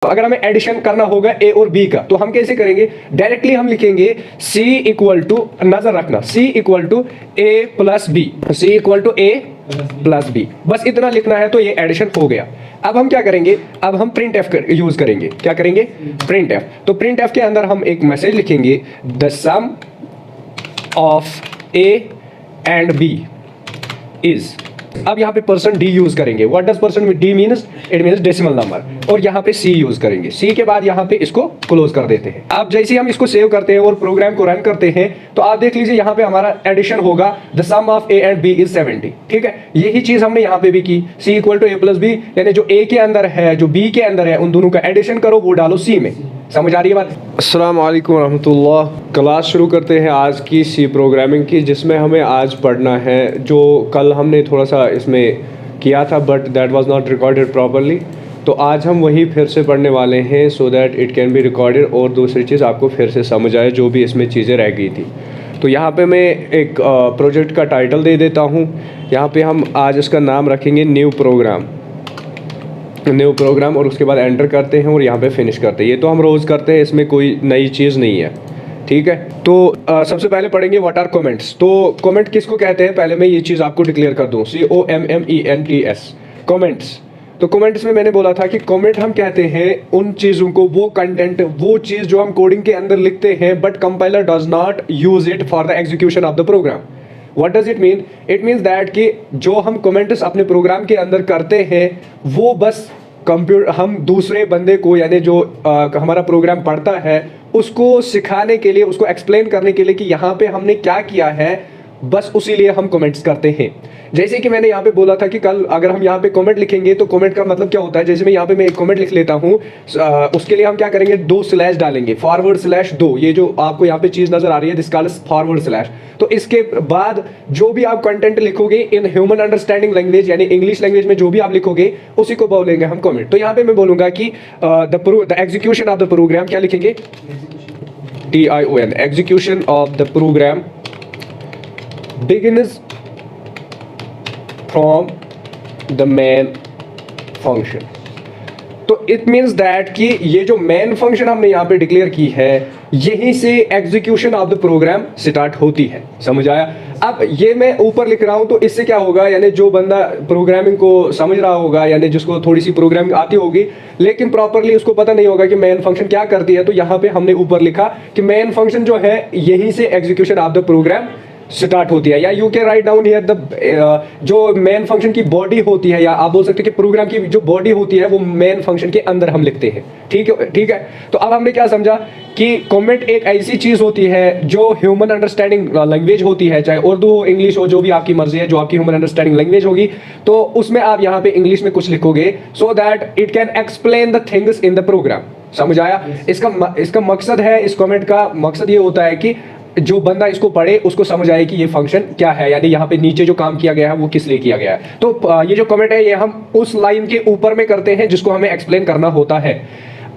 अगर हमें एडिशन करना होगा ए और बी का तो हम कैसे करेंगे? डायरेक्टली हम लिखेंगे c इक्वल टू, नजर रखना, c equal to A plus B, c equal to A plus B, बस इतना लिखना है तो ये एडिशन हो गया। अब हम क्या करेंगे? अब हम प्रिंट एफ यूज करेंगे। क्या करेंगे? Print F. तो प्रिंट एफ के अंदर हम एक मैसेज लिखेंगे, the sum of A and B is. अब यहाँ पे परसेंट डी यूज करेंगे। What does percent D means? It means decimal number. और यहाँ पे सी यूज करेंगे। सी के बाद यहाँ पे इसको क्लोज कर देते हैं। अब जैसे हम इसको सेव करते हैं और प्रोग्राम को रन करते हैं तो आप देख लीजिए यहाँ पे हमारा एडिशन होगा, the sum of A and B is 70। ठीक है, यही चीज हमने यहाँ पे भी की। C equal to A plus B, यानी जो ए के अंदर है जो बी के अंदर है उन दोनों का एडिशन करो, वो डालो सी में। समझ आ रही है बात? अस्सलाम वालेकुम रहमतुल्लाह। क्लास शुरू करते हैं आज की सी प्रोग्रामिंग की, जिसमें हमें आज पढ़ना है जो कल हमने थोड़ा सा इसमें किया था but that was not recorded properly. तो आज हम वही फिर से पढ़ने वाले हैं सो that it can be recorded और दूसरी चीज़ आपको फिर से समझ आए जो भी इसमें चीज़ें रह गई थी। तो यहाँ पे मैं एक प्रोजेक्ट का टाइटल दे देता हूँ। यहाँ पे हम आज इसका नाम रखेंगे न्यू प्रोग्राम और उसके बाद एंटर करते हैं और यहाँ पे फिनिश करते हैं। ये तो हम रोज़ करते हैं, इसमें कोई नई चीज़ नहीं है। ठीक है, तो सबसे पहले पढ़ेंगे व्हाट आर कमेंट्स। तो कमेंट किसको कहते हैं पहले मैं ये चीज़ आपको डिक्लेयर कर दूँ, COMMENTS, कमेंट्स। तो कमेंट्स में मैंने बोला था कि कमेंट हम कहते हैं उन चीज़ों को, वो कंटेंट, वो चीज़ जो हम कोडिंग के अंदर लिखते हैं but compiler does not use it for the execution of the program. What does it mean? It means that कि जो हम कमेंट्स अपने प्रोग्राम के अंदर करते हैं वो बस हम दूसरे बंदे को, यानी जो हमारा प्रोग्राम पढ़ता है उसको सिखाने के लिए, उसको एक्सप्लेन करने के लिए कि यहाँ पे हमने क्या किया है, बस उसी लिए हम कमेंट्स करते हैं। जैसे कि मैंने यहाँ पे बोला था कि कल अगर हम यहाँ पे कमेंट लिखेंगे तो कमेंट का मतलब क्या होता है। जैसे मैं यहाँ पे मैं एक कमेंट लिख लेता हूँ, उसके लिए हम क्या करेंगे, 2 स्लैश डालेंगे, /2। ये जो आपको यहाँ पे चीज़ नजर आ रही है दिस कॉल्ड /। तो इसके बाद जो भी आप कंटेंट लिखोगे इन ह्यूमन अंडरस्टैंडिंग लैंग्वेज, यानी इंग्लिश लैंग्वेज में जो भी आप लिखोगे उसी को बोलेंगे हम कमेंट। तो यहाँ पे मैं बोलूंगा कि the execution of the program, क्या लिखेंगे, TION, execution of the program begins from the main function। तो इट मीन्स दैट कि ये जो मेन फंक्शन हमने यहाँ पे डिक्लेयर की है यहीं से execution of the program start होती है। समझ आया? अब ये मैं ऊपर लिख रहा हूँ तो इससे क्या होगा, यानी जो बंदा प्रोग्रामिंग को समझ रहा होगा, यानी जिसको थोड़ी सी प्रोग्रामिंग आती होगी लेकिन प्रॉपरली उसको पता नहीं होगा कि मेन फंक्शन क्या करती है, तो यहाँ पे हमने ऊपर लिखा कि मेन फंक्शन जो है यहीं से execution of the program start होती है। या you can write down here the जो मेन फंक्शन की बॉडी होती है, या आप बोल सकते हैं कि प्रोग्राम की जो बॉडी होती है वो मेन फंक्शन के अंदर हम लिखते हैं। ठीक है। तो अब हमने क्या समझा कि कमेंट एक ऐसी चीज होती है जो ह्यूमन अंडरस्टैंडिंग लैंग्वेज होती है, चाहे उर्दू हो, इंग्लिश हो, जो भी आपकी मर्जी है, जो आपकी ह्यूमन अंडरस्टैंडिंग लैंग्वेज होगी, तो उसमें आप यहाँ पे इंग्लिश में कुछ लिखोगे so that it can explain the things in the program. समझ आया? इसका मकसद है, इस कमेंट का मकसद ये होता है कि जो बंदा इसको पढ़े उसको समझ आए कि ये फंक्शन क्या है, यानी यहाँ पे नीचे जो काम किया गया है वो किस लिए किया गया है। तो ये जो कमेंट है ये हम उस लाइन के ऊपर में करते हैं जिसको हमें एक्सप्लेन करना होता है।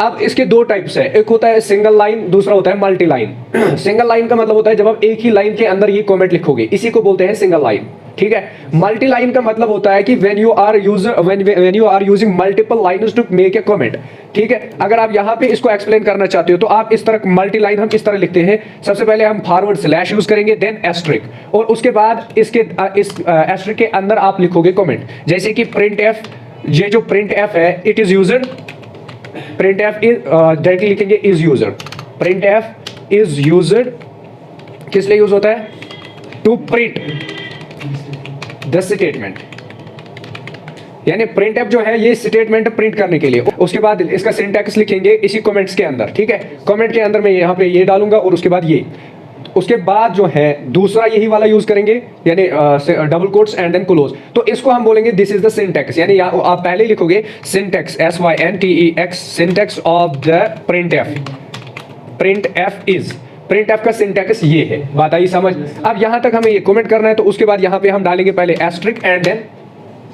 अब इसके 2 टाइप्स है, एक होता है सिंगल लाइन, दूसरा होता है मल्टी लाइन। सिंगल लाइन का मतलब होता है जब आप एक ही लाइन के अंदर ये कमेंट लिखोगे, इसी को बोलते हैं सिंगल लाइन। ठीक है। मल्टी लाइन का मतलब होता है कि when you are using multiple lines to make a comment। ठीक है, अगर आप यहाँ पे इसको एक्सप्लेन करना चाहते हो तो आप इस तरह मल्टी लाइन हम इस तरह लिखते हैं। सबसे पहले हम / यूज करेंगे, देन एस्ट्रिक, और उसके बाद इसके इस एस्ट्रिक के अंदर आप लिखोगे कमेंट। जैसे कि प्रिंट एफ, ये जो प्रिंट एफ है it is used, print f is directly लिखेंगे is used. Print f is used किस लिए यूज होता है? टू प्रिंट द स्टेटमेंट, यानी प्रिंट एफ जो है ये स्टेटमेंट प्रिंट करने के लिए। उसके बाद इसका सिंटैक्स लिखेंगे इसी कमेंट्स के अंदर। ठीक है, कमेंट के अंदर मैं यहाँ पे ये डालूंगा और उसके बाद ये, उसके बाद जो है दूसरा यही वाला यूज करेंगे, यानी double quotes and then close. तो इसको हम बोलेंगे दिस इज द सिंटैक्स, यानी आप पहले लिखोगे syntax, SYNTEX, syntax of the print F. Print F का सिंटैक्स ये है। बात आई समझ? अब यहां तक हमें ये कमेंट करना है तो उसके बाद यहां पे हम डालेंगे पहले एस्ट्रिक एंड देन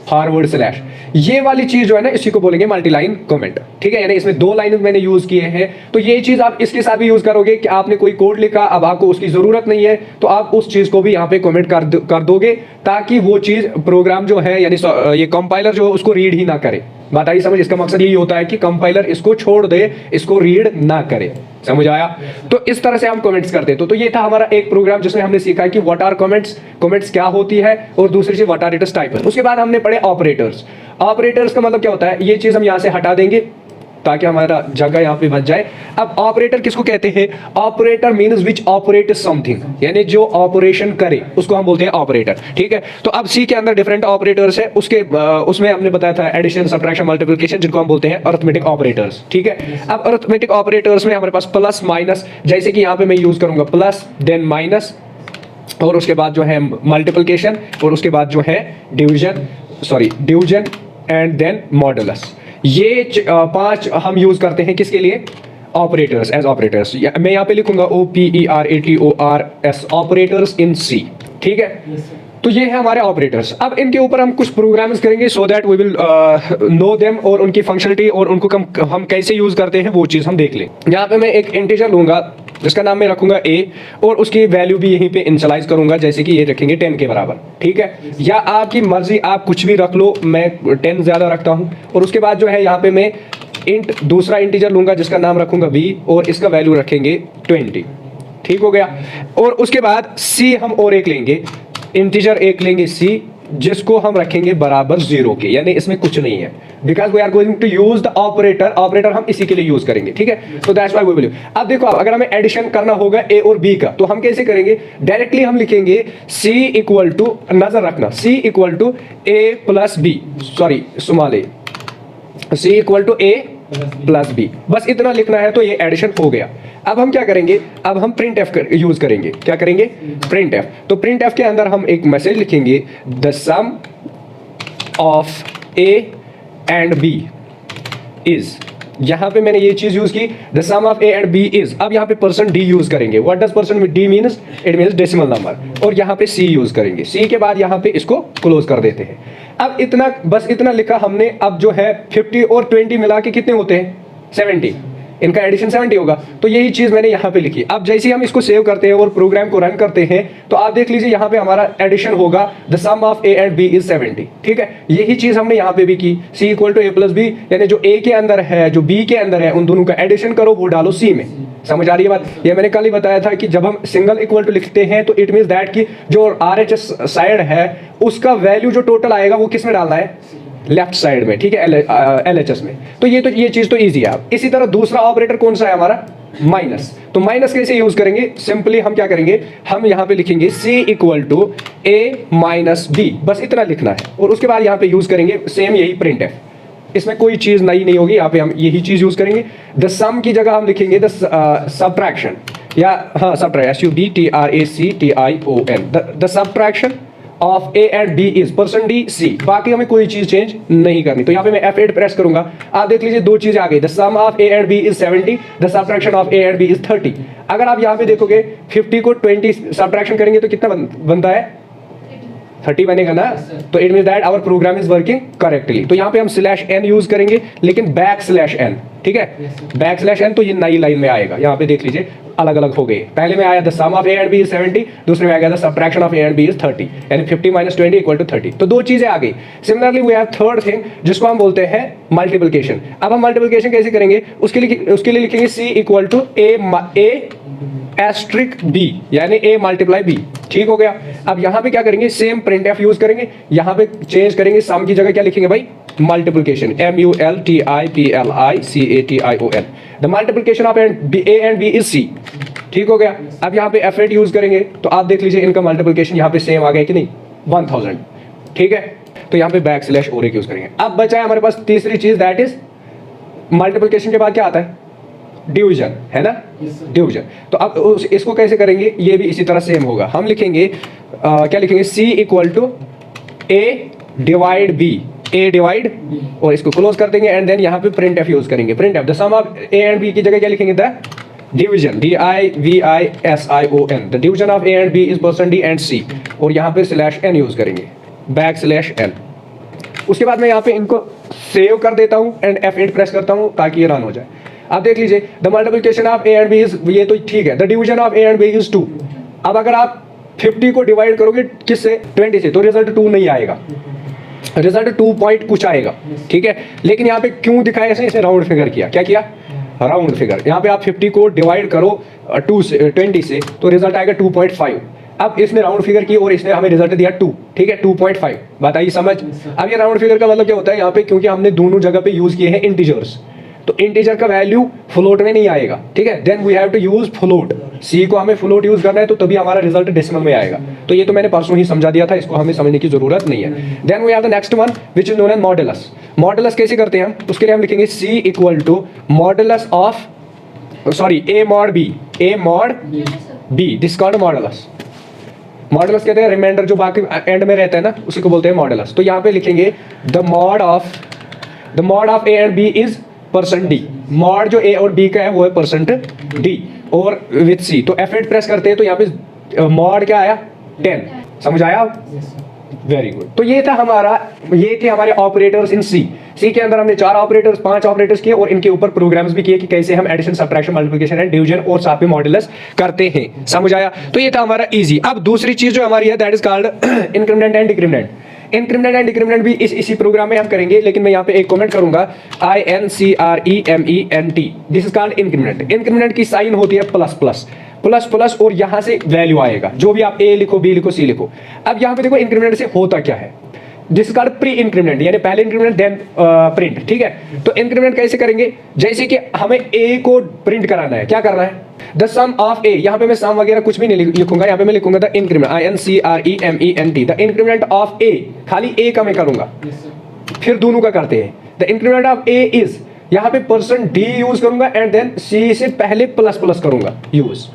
/। ये वाली चीज जो है ना इसी को बोलेंगे मल्टी लाइन कमेंट। ठीक है, यानी इसमें 2 लाइन मैंने यूज किए हैं। तो ये चीज आप इसके साथ भी यूज करोगे कि आपने कोई कोड लिखा, अब आपको उसकी जरूरत नहीं है तो आप उस चीज को भी यहाँ पे कमेंट कर दोगे ताकि वो चीज प्रोग्राम जो है, यानी ये कंपाइलर जो उसको रीड ही ना करे। बात आई समझ? इसका मकसद यही होता है कि कंपाइलर इसको छोड़ दे, इसको रीड ना करे। समझ आया? तो इस तरह से हम कमेंट्स करते हैं। तो ये था हमारा एक प्रोग्राम जिसमें हमने सीखा है कि व्हाट आर कमेंट्स, कमेंट्स क्या होती है, और दूसरी चीज व्हाट आर इट्स टाइप। उसके बाद हमने पढ़े ऑपरेटर्स। ऑपरेटर्स का मतलब क्या होता है, ये चीज हम यहाँ से हटा देंगे ताकि हमारा जगह यहाँ पे बच जाए। अब ऑपरेटर किसको कहते हैं? Operator means which operate something, यानी जो ऑपरेशन करे उसको हम बोलते हैं ऑपरेटर। ठीक है, तो अब सी के अंदर डिफरेंट ऑपरेटर्स है। उसमें हमने बताया था एडिशन, सब्ट्रैक्शन, मल्टीप्लिकेशन, जिनको हम बोलते हैं अरिथमेटिक ऑपरेटर्स। ठीक है, अब अरिथमेटिक ऑपरेटर्स में हमारे पास प्लस माइनस, जैसे कि यहाँ पे मैं यूज करूंगा प्लस देन माइनस, और उसके बाद जो है मल्टीप्लिकेशन, और उसके बाद जो है डिवीजन एंड देन मॉडुलस। ये 5 हम यूज करते हैं किसके लिए? Operators, as operators. मैं यहाँ पे लिखूंगा OPERATORS, ऑपरेटर्स इन सी। ठीक है, तो ये है हमारे ऑपरेटर्स। अब इनके ऊपर हम कुछ प्रोग्राम्स करेंगे so that we will know them, और उनकी फंक्शनलिटी और उनको हम कैसे यूज करते हैं वो चीज हम देख लें। यहाँ पे मैं एक इंटीजर लूंगा जिसका नाम मैं रखूंगा a, और उसकी वैल्यू भी यहीं पे इनिशियलाइज करूंगा, जैसे कि ये रखेंगे 10 के बराबर। ठीक है, या आपकी मर्जी, आप कुछ भी रख लो, मैं 10 ज्यादा रखता हूं। और उसके बाद जो है यहाँ पे मैं दूसरा इंटीजर लूंगा जिसका नाम रखूंगा b, और इसका वैल्यू रखेंगे 20। ठीक हो गया। और उसके बाद c हम और एक लेंगे, इंटीजर एक लेंगे c, जिसको हम रखेंगे बराबर 0 के, यानी इसमें कुछ नहीं है, because we are going to use the operator हम इसी के लिए यूज करेंगे। ठीक है, तो दैट्स व्हाई वी विल। अब देखो, अगर हमें एडिशन करना होगा a और b का, तो हम कैसे करेंगे? डायरेक्टली हम लिखेंगे c इक्वल टू, नजर रखना, c equal to a plus b, sorry small a, c equal to a plus b, बस इतना लिखना है तो ये एडिशन हो गया। अब हम क्या करेंगे? अब हम प्रिंट एफ यूज करेंगे। क्या करेंगे? Print F. तो प्रिंट एफ के अंदर हम एक मैसेज लिखेंगे, the sum of A and B is, यहां पे मैंने ये चीज यूज की, the sum of A and B is. अब यहाँ पे परसेंट डी यूज करेंगे। What does percent D means? It means decimal number. और यहाँ पे सी यूज करेंगे। सी के बाद यहाँ पे इसको क्लोज कर देते हैं। अब इतना, बस इतना लिखा हमने। अब जो है 50 और 20 मिला के कितने होते हैं? 70। इनका एडिशन 70 होगा। तो यही चीज मैंने यहाँ पे लिखी। अब जैसे ही हम इसको सेव करते हैं और प्रोग्राम को रन करते हैं, तो आप देख लीजिए यहाँ पे हमारा एडिशन होगा, the sum of A and B is 70। ठीक है, यही चीज हमने यहाँ पे भी की, C equal to A plus B, यानी जो ए के अंदर है, जो बी के अंदर है, उन दोनों का एडिशन करो, वो डालो सी में। समझ आ रही है बात? ये मैंने कल ही बताया था कि जब हम सिंगल इक्वल टू लिखते हैं तो इट मींस दैट कि जो RHS साइड है उसका वैल्यू जो टोटल आएगा वो किस में डालना है? लेफ्ट साइड में। ठीक है, LHS में। तो ये चीज तो इजी है। इसी तरह दूसरा ऑपरेटर कौन सा है हमारा? माइनस। तो माइनस कैसे यूज करेंगे? सिंपली हम क्या करेंगे? हम यहाँ पे लिखेंगे c equal to a minus B, बस इतना लिखना है। और उसके बाद यहाँ पे यूज करेंगे सेम यही प्रिंट एफ। इसमें कोई चीज नई नहीं होगी, यहाँ पे हम यही चीज यूज करेंगे। द सम की जगह हम लिखेंगे द सब्ट्रैक्शन, या हाँ SUBTRACTION, the subtraction of A and B is percent D C. बाकी हमें कोई चीज चेंज नहीं करनी। तो यहाँ पे मैं F8 प्रेस करूंगा, आप देख लीजिए दो चीजें आ गई, the sum of A and B is 70, the subtraction of A and B is 30। अगर आप यहाँ पे देखोगे 50 को 20 सब्ट्रैक्शन करेंगे तो कितना बनता है? 30 बनेगा ना। तो it means that our program is working correctly. तो यहाँ पे हम /n यूज करेंगे, लेकिन /n। ठीक है, /n तो ये नई लाइन में आएगा। यहाँ पे देख लीजिए अलग अलग हो गए। पहले में आया the sum of A and B is 70, दूसरे में आ गया the subtraction of A and B is 30, यानी 50 - 20 इक्वल टू 30। तो दो चीजें आ गई। Similarly we have third thing जिसको हम बोलते हैं मल्टीप्लिकेशन। अब हम मल्टीप्लिकेशन कैसे करेंगे? उसके लिए लिखेंगे c equal to a asterisk b, यानी a मल्टीप्लाई b। ठीक हो गया। अब यहाँ पे क्या करेंगे? सेम प्रिंट एफ यूज करेंगे। यहाँ पे चेंज करेंगे, सम की जगह क्या लिखेंगे भाई? Multiplication, MULTIPLICATION। The multiplication of a and b is c। ठीक हो गया। अब यहाँ पे F8 यूज करेंगे, तो आप देख लीजिए इनका मल्टीप्लिकेशन यहाँ पे सेम आ गया कि नहीं? 1000। ठीक है, तो यहाँ पे /और एक यूज करेंगे। अब बचा है हमारे पास तीसरी चीज, दैट इज मल्टीप्लिकेशन के बाद क्या आता है? डिवीजन, है ना? डिवीजन। तो अब इसको कैसे करेंगे? ये भी इसी तरह सेम होगा। हम लिखेंगे क्या लिखेंगे? c equal to a divide b, a divide, और इसको क्लोज कर देंगे एंड देन यहाँ पे प्रिंट एफ यूज करेंगे। Print F the sum of a and b की जगह क्या लिखेंगे? The division, DIVISION, the division of a and b is percent d and c, और यहाँ पे /n यूज करेंगे, /n। उसके बाद मैं यहाँ पे इनको सेव कर देता हूँ एंड F8 प्रेस करता हूँ ताकि ये रन हो जाए। आप देख लीजिए the multiplication of a and b is, ये तो ठीक है, the division of a and b is 2। अब अगर आप 50 को डिवाइड करोगे किससे? 20 से, तो रिजल्ट 2 नहीं आएगा। रिजल्ट 2 पॉइंट कुछ आएगा, ठीक है। लेकिन यहाँ पे क्यों दिखाया इसे राउंड फिगर किया, क्या किया, राउंड फिगर। यहाँ पे आप 50 को डिवाइड करो 20 से तो रिजल्ट आएगा 2.5। अब इसने राउंड फिगर की और इसने हमें रिजल्ट दिया 2, ठीक है, 2.5। बात आई समझ। अब ये राउंड फिगर का मतलब क्या होता है, यहाँ पे क्योंकि हमने दोनों जगह पे यूज किए हैं इंटीजर्स, तो इंटीजर का वैल्यू फ्लोट में नहीं आएगा, ठीक है। Then we have to use float, C को हमें फ्लोट यूज करना है तो तभी हमारा रिजल्ट डेसिमल में आएगा। तो ये तो मैंने परसों ही समझा दिया था, इसको हमें समझने की जरूरत नहीं है। Then we have the next one which is known as modulus. Modulus कैसे करते हैं हम, उसके लिए हम लिखेंगे C equal to modulus of A mod B, this called modulus. Modulus कहते हैं रिमाइंडर जो बाकी एंड में रहता है ना, उसी को बोलते हैं मॉडुलस। तो यहाँ पे लिखेंगे the mod of A and B is percent D. Mod जो ए और बी का है वो है परसेंट डी और विथ सी। तो F8 प्रेस करते हैं तो यहाँ पे मॉड क्या आया 10, समझ आया। Very good. तो ये थे हमारे ऑपरेटर्स इन सी के अंदर हमने 4 ऑपरेटर्स 5 ऑपरेटर्स किए और इनके ऊपर प्रोग्राम्स भी किए कि कैसे हम addition subtraction multiplication and division और साथ में मॉडुलस करते हैं, समझ आया। तो ये था हमारा इजी। अब दूसरी चीज जो हमारी है that is called increment and decrement. Increment and decrement भी इसी प्रोग्राम में हम करेंगे, लेकिन मैं यहाँ पे एक कमेंट करूंगा INCREMENT, this is called increment. Increment की साइन होती है प्लस प्लस प्लस प्लस और यहां से वैल्यू आएगा, जो भी आप ए लिखो बी लिखो सी लिखो। अब यहाँ पे देखो इंक्रीमेंट से होता क्या है, this is called pre increment, यानी पहले इंक्रीमेंट देन प्रिंट, ठीक है। तो इंक्रीमेंट कैसे करेंगे, जैसे कि हमें ए को प्रिंट कराना है, क्या करना है, द सम ऑफ ए। यहाँ पे मैं सम वगैरह कुछ भी नहीं लिखूंगा, यहाँ पे मैं लिखूंगा the increment INCREMENT, the increment of A, खाली ए का मैं करूंगा, फिर दोनों का करते हैं। The increment of A is, यहाँ पे परसेंट डी यूज करूंगा एंड देन सी से पहले प्लस प्लस करूंगा use,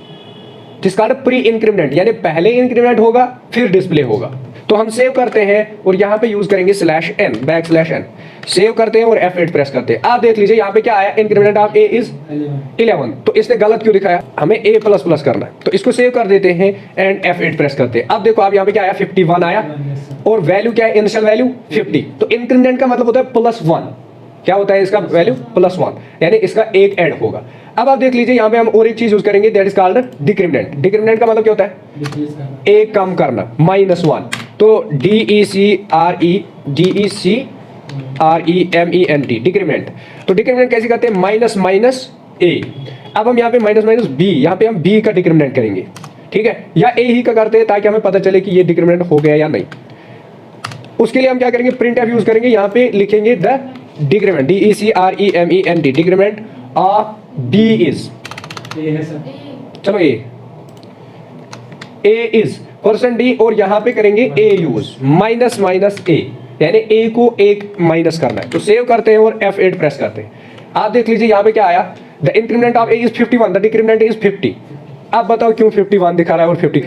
this called pre increment, यानी पहले इंक्रीमेंट होगा फिर डिस्प्ले होगा। तो हम सेव करते हैं और यहाँ पे यूज करेंगे /n, \n, सेव करते हैं और F8 प्रेस करते हैं। आप देख लीजिए यहाँ पे क्या आया, इंक्रीमेंट ऑफ ए इज 11। तो इसने गलत क्यों दिखाया, हमें a प्लस प्लस करना है, तो इसको सेव कर देते हैं एंड F8 प्रेस करते हैं। अब देखो आप यहाँ पे क्या आया, 51 आया और वैल्यू क्या है, इनिशियल वैल्यू 50। तो इंक्रीमेंट का मतलब होता है +1, क्या होता है इसका वैल्यू +1, यानी इसका एक ऐड होगा। अब आप देख लीजिए यहाँ पे हम और एक चीज यूज करेंगे that is called decrement. Decrement का मतलब क्या होता है, एक कम करना, -1। तो DECREMENT डिक्रीमेंट। तो डिक्रीमेंट कैसे करते हैं, -a। अब हम यहाँ पे -b, यहाँ पे हम b का डिक्रीमेंट करेंगे, ठीक है, या a ही का करते हैं ताकि हमें पता चले कि ये डिक्रीमेंट हो गया या नहीं। उसके लिए हम क्या करेंगे, प्रिंट एफ यूज करेंगे, यहाँ पे लिखेंगे the decrement DECREMENT decrement of b is, चलो a इज परसेंट डी और यहाँ पे करेंगे a यूज -a, यानी a को एक माइनस करना है। तो सेव करते हैं और F8 प्रेस करते हैं। आप देख लीजिए यहाँ पे क्या आया, the increment of a is 51, the decrement is 50। अब बताओ क्यों 51 दिखा रहा है और 50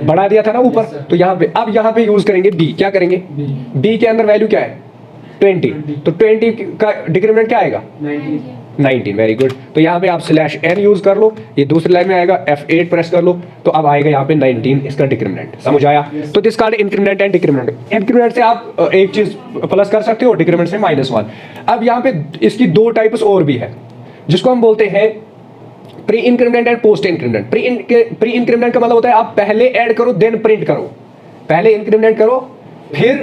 बढ़ा दिया था ना ऊपर। तो यहाँ पे अब यहाँ पे यूज करेंगे b, क्या करेंगे, b के अंदर वैल्यू क्या है 20, तो 20 का डिक्रीमेंट क्या आएगा 19। Very good. तो यहाँ पे आप /n यूज कर लो, ये दूसरी लाइन में आएगा, F8 प्रेस कर लो, तो अब आएगा यहाँ पे 19 इसका डिक्रीमेंट, समझ आया। तो this called increment and decrement. Increment से आप एक चीज प्लस कर सकते हो, डिक्रीमेंट से -1। अब यहाँ पे इसकी 2 टाइप्स और भी है, जिसको हम बोलते हैं pre increment and post increment. Pre increment का मतलब होता है आप पहले ऐड करो देन प्रिंट करो, पहले इंक्रीमेंट करो फिर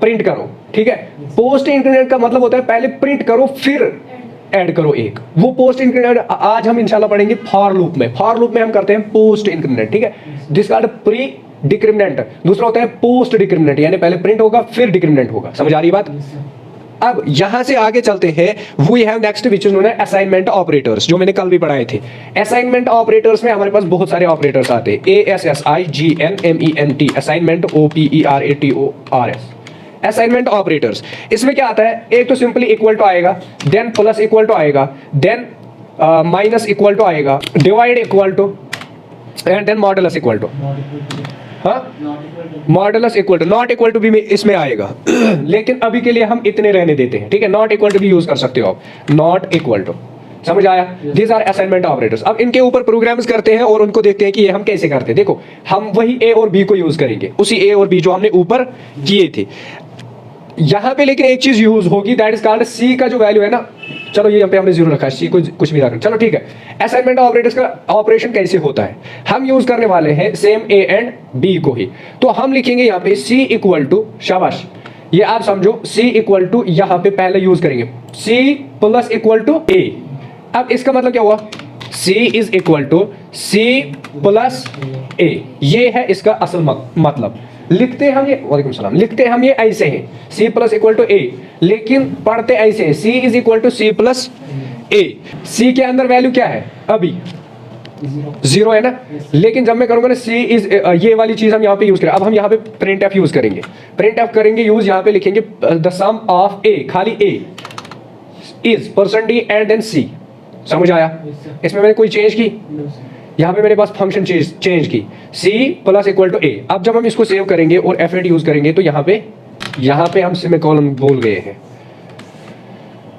प्रिंट करो, ठीक है। पोस्ट इंक्रीमेंट का मतलब होता है पहले प्रिंट करो फिर ऐड करो एक, वो पोस्ट इंक्रीमेंट आज हम इंशाल्लाह पढ़ेंगे फॉर लूप में। फॉर लूप में हम करते हैं पोस्ट इंक्रीमेंट, ठीक है। This called pre decrement. दूसरा होता है पोस्ट डिक्रीमेंट, यानी पहले प्रिंट होगा फिर डिक्रीमेंट होगा, समझ आ रही बात। अब यहां से आगे चलते हैं, we have next which is known as assignment operators, जो मैंने कल भी पढ़ाए थे। असाइनमेंट ऑपरेटर्स में हमारे पास बहुत सारे ऑपरेटर्स आते हैं, ASSIGNMENT, assignment OPERATORS, assignment operators. इसमें क्या आता है, एक तो सिंपली इक्वल टू आएगा, देन प्लस इक्वल टू आएगा, देन माइनस इक्वल टू आएगा, divide equal to and then modulus equal to. हाँ, modulus equal to, not equal to भी इसमें आएगा लेकिन अभी के लिए हम इतने रहने देते हैं, ठीक है। नॉट इक्वल टू भी यूज कर सकते हो आप, नॉट इक्वल टू, समझ आया। These are assignment operators. अब इनके ऊपर प्रोग्राम्स करते हैं और उनको देखते हैं कि ये हम कैसे करते हैं। देखो हम वही a और b को यूज करेंगे, उसी a और b जो हमने ऊपर किए थे। यहां पे लेकिन एक चीज यूज होगी, दैट इज कॉल्ड सी का जो वैल्यू है ना, चलो ये यहाँ पे हमने जीरो रखा है, सी कुछ भी रखा, चलो ठीक है। असाइनमेंट ऑपरेटर्स का ऑपरेशन कैसे होता है, हम यूज करने वाले हैं सेम ए एंड बी को ही। तो हम लिखेंगे यहाँ पे सी इक्वल टू, शाबाश, ये आप समझो, सी इक्वल टू, यहाँ पे पहले यूज करेंगे C plus equal to A. अब इसका मतलब क्या हुआ, C is equal to C plus A, ये है इसका असल मतलब। लिखते हम ये, वालेकुम सलाम, लिखते हम ये ऐसे हैं, C plus equal to A, लेकिन पढ़ते ऐसे हैं, C is equal to C plus A. C के अंदर वैल्यू क्या है अभी, जीरो है ना, लेकिन जब मैं करूंगा ना सी इज, ये वाली चीज हम यहाँ पे यूज करें। अब हम यहाँ पे प्रिंट एफ यूज करेंगे, प्रिंट एफ करेंगे यूज, यहाँ पे लिखेंगे द सम ऑफ ए, खाली A is percent D and then C. समझ आया, इसमें मैंने कोई चेंज की, यहाँ पे मेरे पास फंक्शन चेंज की, सी प्लस इक्वल टू ए। अब जब हम इसको सेव करेंगे और एफ एड यूज करेंगे तो यहाँ पे हम सेमीकोलन भूल गए हैं।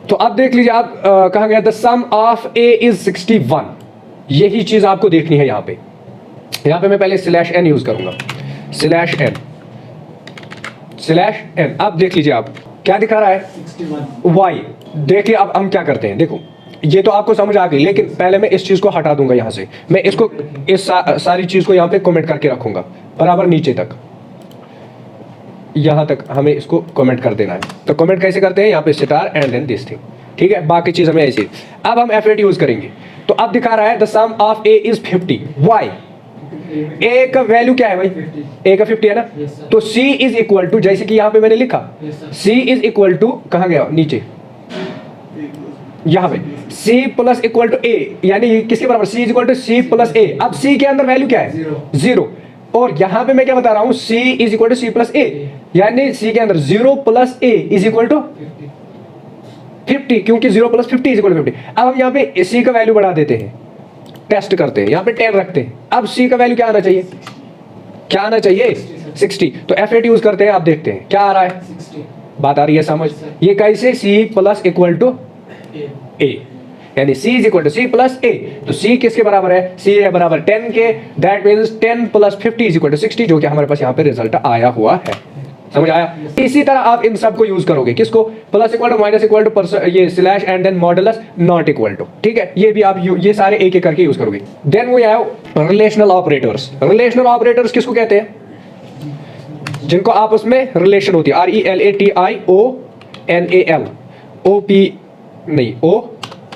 तो अब देख लीजिए, आप कहा गया the sum of A is 61, यही चीज आपको देखनी है। यहाँ पे मैं पहले स्लैश एन यूज करूंगा, स्लैश एन। अब देख लीजिए आप क्या दिखा रहा है, 61। वाई। देखिए अब हम क्या करते हैं, देखो ये तो आपको समझ आ गई, लेकिन पहले मैं इस चीज को हटा दूंगा यहाँ से, मैं इसको इस सारी चीज को यहाँ पे कमेंट करके रखूंगा बराबर नीचे तक, यहाँ तक हमें इसको कमेंट कर देना है। तो कमेंट कैसे करते हैं, यहाँ पे star and then this thing, ठीक है, बाकी चीज हमें ऐसी। अब हम एफ यूज करेंगे, तो अब दिखा रहा है the sum of A is 50, why, A का वैल्यू क्या है भाई, ए का 50 है ना, Yes, sir. तो सी इज इक्वल टू, जैसे कि यहाँ पे मैंने लिखा, Yes, sir. C is equal to, कहाँ गया नीचे, यहाँ पे c plus equal to A, यानी किसके बराबर, c is equal to C plus A. अब c के अंदर वैल्यू क्या है, Zero. जीरो, और यहाँ पे मैं क्या बता रहा हूँ, c is equal to C plus A, यानी c के अंदर 0 plus A is equal to 50, क्योंकि 0 प्लस 50 इज इक्वल टू 50। अब हम यहाँ पे c का वैल्यू बढ़ा देते हैं, टेस्ट करते हैं, यहाँ पे 10 रखते हैं। अब c का वैल्यू क्या आना चाहिए, क्या आना चाहिए, 60। तो एफ यूज करते हैं, आप देखते हैं क्या आ रहा है, 60। बात आ रही है समझ, ये कैसे, c plus equal to A, यानी c is equal to C plus A. तो c किसके बराबर है, c है बराबर 10 के, that means 10 plus 50 is equal to 60, जो कि हमारे पास यहाँ पे रिजल्ट आया हुआ है। समझ आया, इसी तरह आप इन सब को यूज करोगे, किसको, plus equal to minus equal to, ये slash and then modulus not equal to, ठीक है, ये भी आप ये सारे एक एक करके यूज करोगे। Then we have relational operators. Relational operators किसको कहते हैं, जिनको आपस में रिलेशन होती है, RELATIONAL,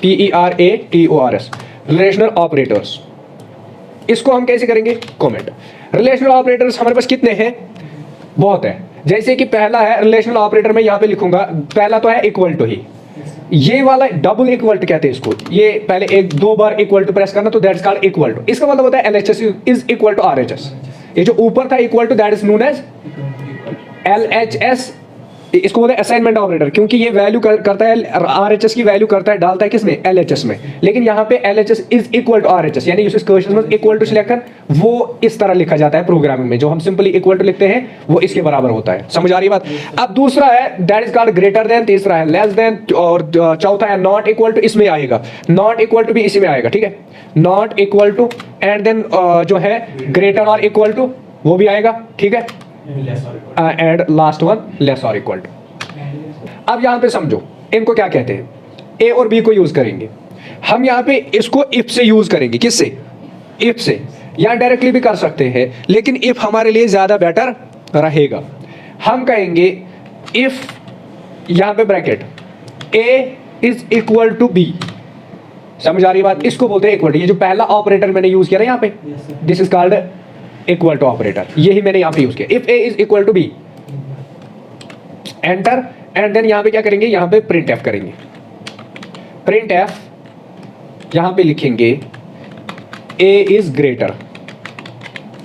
OPERATORS, रिलेशनल ऑपरेटर्स। इसको हम कैसे करेंगे, कमेंट। रिलेशनल ऑपरेटर्स हमारे पास कितने हैं, बहुत है। जैसे कि पहला है रिलेशनल ऑपरेटर, मैं यहाँ पे लिखूंगा, पहला तो है इक्वल टू ही, ये वाला डबल इक्वल टू कहते हैं इसको, ये पहले एक दो बार इक्वल टू प्रेस करना, तो दैट्स कॉल्ड इक्वल टू। इसका मतलब होता है LHS is equal to RHS। ये जो ऊपर था equal to, that is known as LHS, इसको बोलते हैं असाइनमेंट ऑपरेटर, क्योंकि ये वैल्यू करता है, RHS की वैल्यू करता है, डालता है किसमें, LHS में। लेकिन यहाँ पे LHS is equal to RHS, यानी उस क्वेश्चन में इक्वल टू से लेकर वो इस तरह लिखा जाता है प्रोग्रामिंग में, जो हम सिंपली इक्वल टू लिखते हैं वो इसके बराबर होता है। समझ आ रही बात। अब दूसरा है that is called greater than, तीसरा है लेस देन, और चौथा है नॉट इक्वल टू, इसमें आएगा नॉट इक्वल टू भी इसी में आएगा, ठीक है, not equal to, and then जो है ग्रेटर और इक्वल टू वो भी आएगा, ठीक है, एंड लास्ट वन लेस और इक्वल टू। अब यहां पे समझो इनको क्या कहते हैं, ए और बी को यूज करेंगे हम, यहां पे इसको इफ से यूज करेंगे, किससे, इफ से, या डायरेक्टली भी कर सकते हैं, लेकिन इफ हमारे लिए ज्यादा बेटर रहेगा। हम कहेंगे इफ, यहां पे bracket, a is equal to b, समझ आ रही बात, इसको बोलते हैं इक्वल टू। ये जो पहला ऑपरेटर मैंने यूज किया ना यहाँ पे, this is called equal to operator, यही मैंने यहाँ पे यूज किया। If A is equal to B, enter, and then यहाँ पे क्या करेंगे, यहाँ पे प्रिंट एफ करेंगे, प्रिंट एफ, यहाँ पे लिखेंगे ए इज ग्रेटर,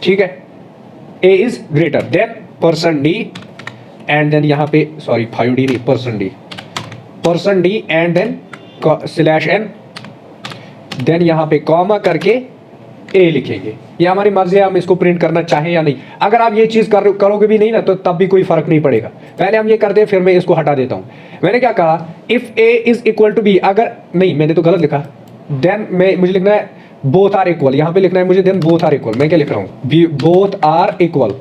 ठीक है, A is greater than percent D, and then यहाँ पे सॉरी 5D नहीं, percent D and then slash N, then यहाँ पे कॉमा करके ए लिखेंगे। ये हमारी मर्जी है, हम इसको प्रिंट करना चाहें या नहीं। अगर आप ये चीज करोगे भी नहीं ना, तो तब भी कोई फर्क नहीं पड़ेगा। पहले हम ये करते हैं, फिर मैं इसको हटा देता हूं। मैंने क्या कहा, if A is equal to b, अगर नहीं, मैंने तो गलत लिखा, देन मुझे लिखना है बोथ आर इक्वल, यहां पे लिखना है मुझे, देन बोथ आर इक्वल। मैं क्या लिख रहा हूं, both are equal,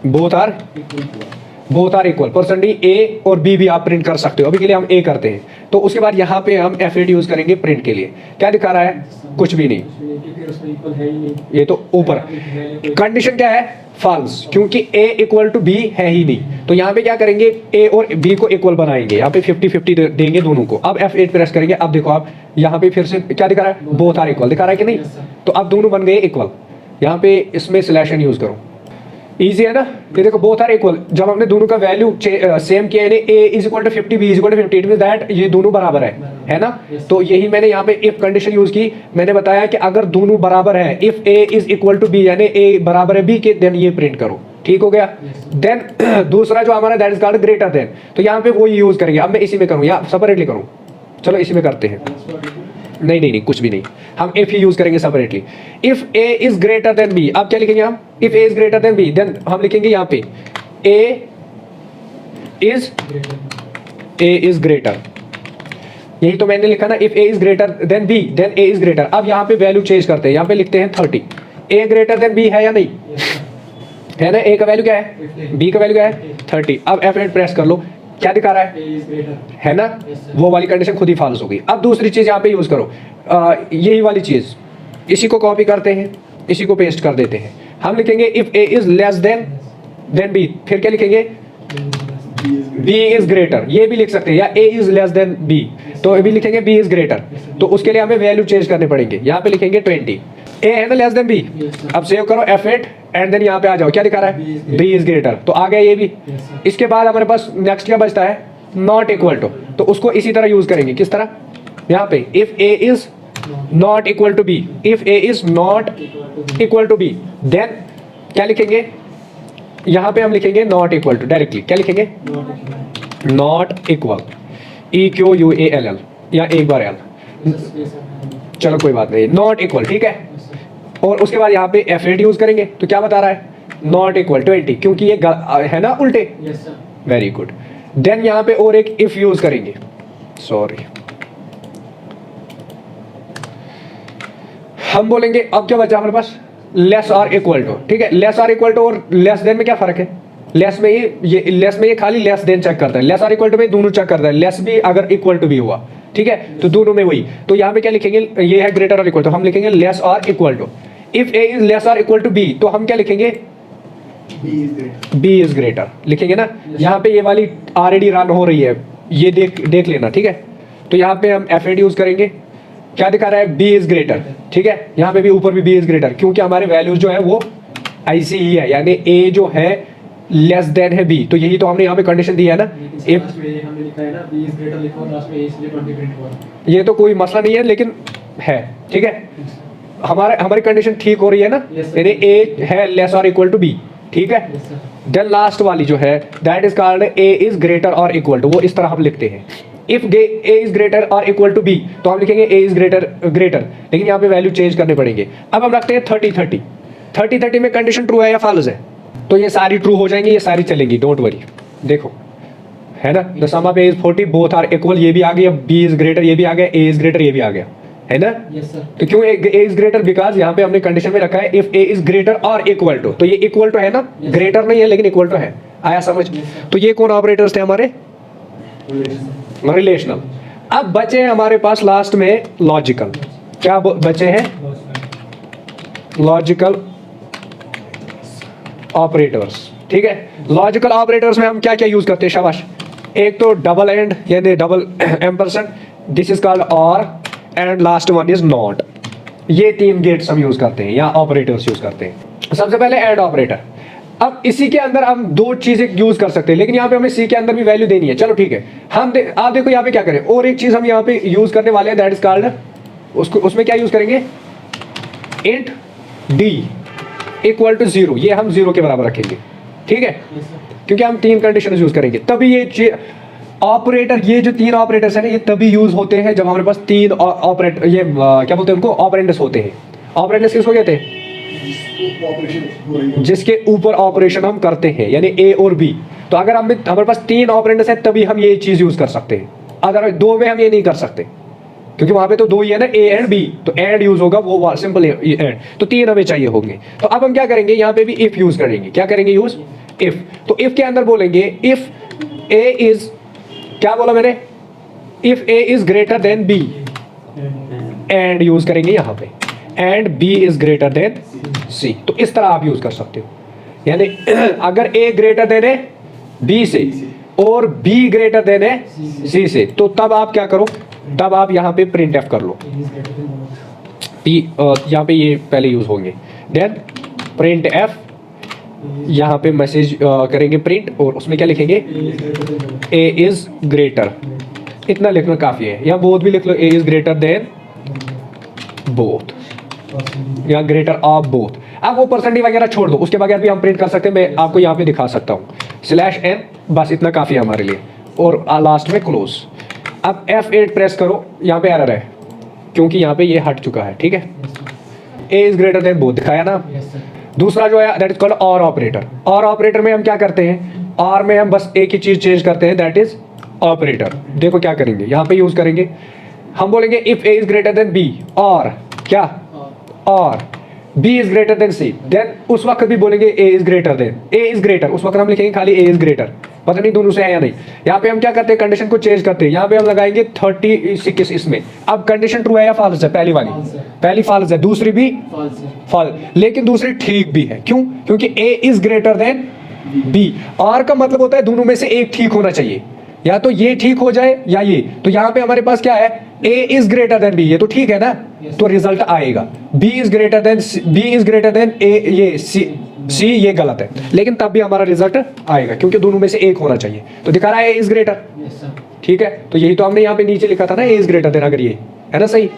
both are both are equal percentage A और बी भी आप प्रिंट कर सकते हो, अभी के लिए हम ए करते हैं। तो उसके बाद यहाँ पे हम F8 यूज करेंगे प्रिंट के लिए। क्या दिखा रहा है? कुछ भी नहीं, ये तो ऊपर कंडीशन क्या है? फॉल्स, क्योंकि a इक्वल टू बी है ही नहीं। तो यहाँ पे क्या करेंगे, a और b को इक्वल बनाएंगे, यहाँ पे 50-50 देंगे दोनों को। अब F8 प्रेस करेंगे, अब देखो आप यहाँ पे फिर से क्या दिखा रहा है? बोथ आर इक्वल दिखा रहा है कि नहीं? तो अब दोनों बन गए इक्वल। यहाँ पे इसमें सिलेक्शन यूज करो, इजी है ना? ये देखो बोथ आर इक्वल, जब हमने दोनों का वैल्यू सेम किया है, a is equal to 50, b is equal to 50, it means that ये दोनों बराबर है ना? तो यही मैंने यहाँ पे इफ कंडीशन यूज की। मैंने बताया कि अगर दोनों बराबर है, if a is equal to b यानी a बराबर है b के, देन ये प्रिंट करो। ठीक हो गया? देन दूसरा जो हमारा that is called greater than, तो यहाँ पे वो यूज करेंगे। अब मैं इसी में करूँ या सेपरेटली करूँ? चलो इसी में करते हैं। नहीं नहीं नहीं, कुछ भी नहीं, हम इफ ही यूज करेंगे separately. If a is greater than b, अब क्या लिखेंगे हम? If a is greater than b, then हम लिखेंगे यहाँ पे a इज ग्रेटर, यही तो मैंने लिखा ना, if a is greater than b then a is greater. अब यहाँ पे वैल्यू चेंज करते हैं, यहाँ पे लिखते हैं 30। a ग्रेटर देन b है या नहीं? है ना? a का वैल्यू क्या है? b का वैल्यू क्या है? 30। अब F8 प्रेस कर लो, क्या दिखा रहा है ना? वो वाली कंडीशन खुद ही फॉल्स हो गई। अब दूसरी चीज यहाँ पे यूज करो, यही वाली चीज, इसी को कॉपी करते हैं, इसी को पेस्ट कर देते हैं। हम लिखेंगे if a is less than b, फिर क्या लिखेंगे? b इज ग्रेटर, ये भी लिख सकते हैं, या a is less than b, तो अभी लिखेंगे b इज ग्रेटर। तो उसके लिए हमें वैल्यू चेंज करने पड़ेंगे, यहाँ पे लिखेंगे 20। a है ना लेस देन b, अब सेव करो F8 एंड देन यहाँ पे आ जाओ, क्या दिखा रहा है? b इज ग्रेटर, तो आ गया ये भी। इसके बाद हमारे पास नेक्स्ट क्या बचता है? नॉट इक्वल टू, तो उसको इसी तरह यूज करेंगे। किस तरह? यहाँ पे if a is not equal to b, if a is not equal to b, then क्या लिखेंगे? यहाँ पे हम लिखेंगे नॉट इक्वल टू, डायरेक्टली क्या लिखेंगे? नॉट इक्वल, EQUALL या एक बार l, चलो कोई बात नहीं, नॉट इक्वल, ठीक है। और उसके बाद यहाँ पे F8 यूज करेंगे, तो क्या बता रहा है? नॉट इक्वल 20, क्योंकि ये है ना उल्टे। Very good. देन यहाँ पे और एक इफ यूज करेंगे, सॉरी, हम बोलेंगे अब क्या बचा हमारे पास? लेस और इक्वल टू, ठीक है। लेस और इक्वल टू और लेस देन में क्या फर्क है? लेस में ये खाली लेस देन चेक करता है, लेस और इक्वल टू में दोनों चेक करता है, लेस भी अगर इक्वल टू भी हुआ, ठीक है, तो दोनों में वही। तो यहाँ पे क्या लिखेंगे? ये है ग्रेटर और इक्वल, तो हम लिखेंगे लेस और equal to. If a is less और इक्वल टू b, तो हम क्या लिखेंगे? b इज ग्रेटर लिखेंगे ना। यहाँ पे ये वाली ऑलरेडी रन हो रही है, ये देख लेना, ठीक है। तो यहाँ पे हम F8 यूज करेंगे, क्या दिखा रहा है? b इज ग्रेटर, ठीक है। यहाँ पे भी ऊपर भी b इज ग्रेटर, क्योंकि हमारे वैल्यूज जो है वो ऐसी ही है, यानी a जो है लेस देन है b, तो यही तो हमने यहाँ पे कंडीशन दी है ना। इफ हमने लिखा है ना b इज ग्रेटर लिखो, लास्ट में a इसलिए 20 प्रिंट हुआ, ये तो कोई मसला नहीं है, लेकिन है, ठीक है। हमारी कंडीशन ठीक हो रही है ना, यानी a है लेस और इक्वल टू b, ठीक है। देन लास्ट वाली जो है that is called a is greater और इक्वल टू, वो इस तरह हम लिखते हैं। इफ a इज ग्रेटर और इक्वल टू b, तो हम लिखेंगे a इज ग्रेटर, लेकिन यहाँ पे वैल्यू चेंज करने पड़ेंगे। अब हम रखते हैं 30 में कंडीशन ट्रू है या फॉल्स है? तो ये सारी ट्रू हो जाएंगी, ये सारी चलेंगी, डोंट वरी। देखो है ना, the sum of a is 40, both are equal, ये भी आ गया, b इज ग्रेटर ये भी आ गया, a इज ग्रेटर ये भी आ गया, है ना। तो क्यों a इज ग्रेटर? बिकॉज यहाँ पे हमने कंडीशन में रखा है इफ a इज ग्रेटर और इक्वल टू, तो ये इक्वल टू है ना, ग्रेटर नहीं है लेकिन इक्वल टू है। आया समझ? तो ये कौन ऑपरेटर्स थे हमारे? रिलेशनल। अब बचे हैं हमारे पास लास्ट में लॉजिकल। क्या बचे हैं? लॉजिकल ऑपरेटर्स, ठीक है। लॉजिकल ऑपरेटर्स में हम क्या क्या यूज करते हैं? शाबाश। एक तो डबल एंड यानी double ampersand, this is called or, and last one is not. ये तीन गेट्स हम यूज करते हैं या ऑपरेटर्स यूज करते हैं। सबसे पहले एंड ऑपरेटर। अब इसी के अंदर हम दो चीजें यूज कर सकते हैं, लेकिन यहाँ पे हमें सी के अंदर भी वैल्यू देनी है। चलो ठीक है, आप देखो यहाँ पे क्या करें, और एक चीज हम यहाँ पे यूज करने वाले हैं, दैट इज कॉल्ड, उसमें क्या यूज करेंगे? इंट d इक्वल टू 0, ये हम 0 के बराबर रखेंगे, ठीक है, क्योंकि हम तीन कंडीशन यूज करेंगे। तभी ये ऑपरेटर, ये जो तीन ऑपरेटर्स हैं ना, ये तभी यूज होते हैं जब हमारे पास तीन ऑपरेटर, ये क्या बोलते हैं उनको? ऑपरेंड्स होते हैं। ऑपरेंड्स किसको कहते हैं? जिसके ऊपर ऑपरेशन हम करते हैं, यानी a और b। तो अगर हमारे पास तीन ऑपरेंड्स हैं तभी हम ये चीज यूज कर सकते हैं, अगर दो में हम ये नहीं कर सकते, क्योंकि वहां पे तो दो ही है ना, a एंड b, तो एंड यूज होगा, वो सिंपल एंड, तो तीन हमें चाहिए होंगे। तो अब हम क्या करेंगे? यहाँ पे भी इफ यूज करेंगे। क्या करेंगे यूज? इफ, तो इफ के अंदर बोलेंगे इफ ए इज, क्या बोला मैंने, if A is greater than B, and use करेंगे यहां पे, and B is greater than C. तो इस तरह आप यूज कर सकते हो, यानी अगर ए ग्रेटर देन है बी से और बी ग्रेटर देन है सी से, तो तब आप क्या करो, तब आप यहां पे प्रिंट एफ कर लो, यहाँ पे ये पहले यूज होंगे, देन प्रिंट एफ, यहाँ पे मैसेज करेंगे प्रिंट, और उसमें क्या लिखेंगे, ए इज ग्रेटर, इतना लिखना काफी है, या बोथ भी लिख लो, ए इज ग्रेटर देन बोथ, या ग्रेटर ऑफ बोथ। अब वो परसेंटेज वगैरह छोड़ दो, उसके बगैर भी हम प्रिंट कर सकते हैं, मैं आपको यहाँ पे दिखा सकता हूँ, /n, बस इतना काफी है हमारे लिए, और लास्ट में क्लोज। अब F8 प्रेस करो, यहाँ पे एरर है क्योंकि यहाँ पे ये हट चुका है, ठीक है, A is greater then both दिखाया ना। दूसरा जो है दैट इज कॉल्ड और ऑपरेटर। और ऑपरेटर में हम क्या करते हैं, और में हम बस एक ही चीज चेंज करते हैं, दैट इज ऑपरेटर। देखो क्या करेंगे, यहाँ पे यूज करेंगे, हम बोलेंगे if A is greater than B, और क्या, और B is greater than C, then उस वक्त भी बोलेंगे A is greater than, A is greater, उस वक्त हम लिखेंगे खाली ए इज ग्रेटर, पता नहीं दोनों से है या नहीं। यहाँ पे हम क्या करते हैं, कंडीशन को चेंज करते हैं, यहाँ पे हम लगाएंगे 36 इसमें। अब कंडीशन ट्रू है या फॉल्स है, पहली वाली, पहली फॉल्स है, दूसरी भी फॉल्स, लेकिन दूसरी ठीक भी है, क्यों, क्योंकि ए इज ग्रेटर देन बी। और का मतलब होता है दोनों में से एक ठीक होना चाहिए, या तो ये ठीक हो जाए या ये। तो यहाँ पे हमारे पास क्या है, A is greater than B, ये तो ठीक है ना, तो रिजल्ट आएगा बी इज ग्रेटर देन ए, ये सी ये गलत है, लेकिन तब भी हमारा रिजल्ट आएगा क्योंकि दोनों में से एक होना चाहिए। तो दिखा रहा है ए इज ग्रेटर, ठीक है, तो यही तो हमने यहाँ पे नीचे लिखा था ना, ए इज ग्रेटर देन, अगर ये है ना सही।